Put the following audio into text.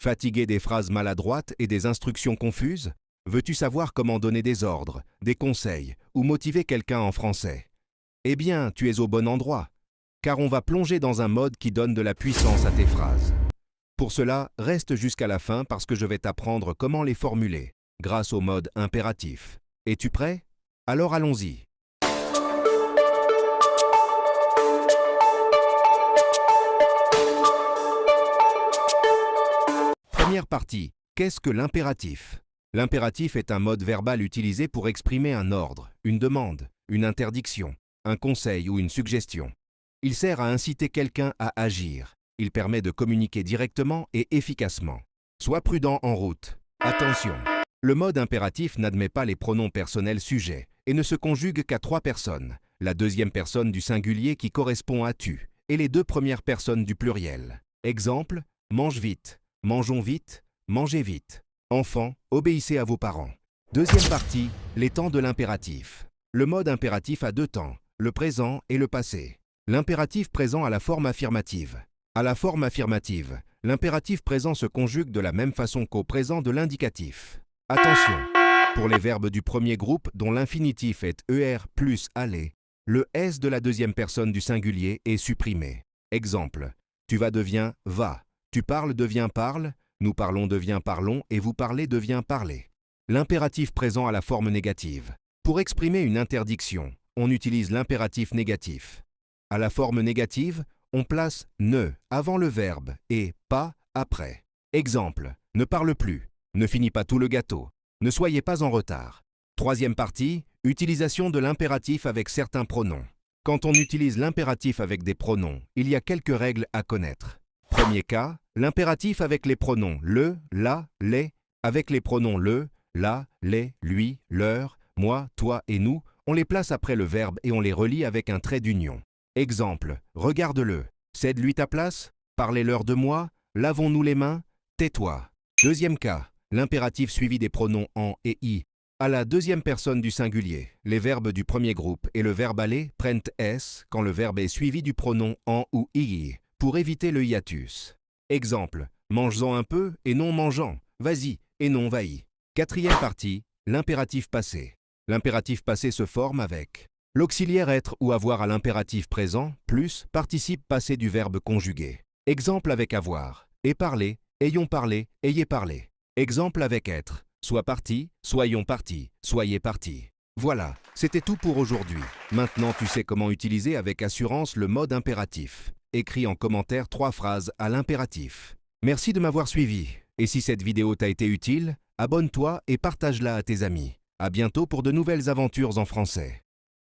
Fatigué des phrases maladroites et des instructions confuses? Veux-tu savoir comment donner des ordres, des conseils ou motiver quelqu'un en français? Eh bien, tu es au bon endroit, car on va plonger dans un mode qui donne de la puissance à tes phrases. Pour cela, reste jusqu'à la fin parce que je vais t'apprendre comment les formuler, grâce au mode impératif. Es-tu prêt? Alors allons-y. Première partie. Qu'est-ce que l'impératif? L'impératif est un mode verbal utilisé pour exprimer un ordre, une demande, une interdiction, un conseil ou une suggestion. Il sert à inciter quelqu'un à agir. Il permet de communiquer directement et efficacement. Sois prudent en route. Attention! Le mode impératif n'admet pas les pronoms personnels sujets et ne se conjugue qu'à 3 personnes, la deuxième personne du singulier qui correspond à tu et les 2 premières personnes du pluriel. Exemple, mange vite, mangeons vite, mangez vite. Enfants, obéissez à vos parents. Deuxième partie, les temps de l'impératif. Le mode impératif a 2 temps, le présent et le passé. L'impératif présent a la forme affirmative. À la forme affirmative, l'impératif présent se conjugue de la même façon qu'au présent de l'indicatif. Attention! Pour les verbes du premier groupe dont l'infinitif est ER plus aller, le S de la deuxième personne du singulier est supprimé. Exemple, tu vas devient va, tu parles devient parle, nous parlons devient parlons et vous parlez devient parler. L'impératif présent a la forme négative. Pour exprimer une interdiction, on utilise l'impératif négatif. À la forme négative, on place ne avant le verbe et pas après. Exemple, ne parle plus, ne finis pas tout le gâteau, ne soyez pas en retard. Troisième partie, utilisation de l'impératif avec certains pronoms. Quand on utilise l'impératif avec des pronoms, il y a quelques règles à connaître. Premier cas, l'impératif avec les pronoms le, la, les, avec les pronoms le, la, les, lui, leur, moi, toi et nous, on les place après le verbe et on les relie avec un trait d'union. Exemple, regarde-le, cède-lui ta place, parlez-leur de moi, lavons-nous les mains, tais-toi. Deuxième cas, l'impératif suivi des pronoms en et i. À la deuxième personne du singulier, les verbes du premier groupe et le verbe aller prennent s quand le verbe est suivi du pronom en ou i pour éviter le hiatus. Exemple, mange-en un peu et non mangeant, vas-y et non vas-y. Quatrième partie, l'impératif passé. L'impératif passé se forme avec l'auxiliaire être ou avoir à l'impératif présent, plus participe passé du verbe conjugué. Exemple avec avoir, et parler, ayons parlé, ayez parlé. Exemple avec être, sois parti, soyons partis, soyez partis. Voilà, c'était tout pour aujourd'hui. Maintenant tu sais comment utiliser avec assurance le mode impératif. Écris en commentaire 3 phrases à l'impératif. Merci de m'avoir suivi. Et si cette vidéo t'a été utile, abonne-toi et partage-la à tes amis. À bientôt pour de nouvelles aventures en français.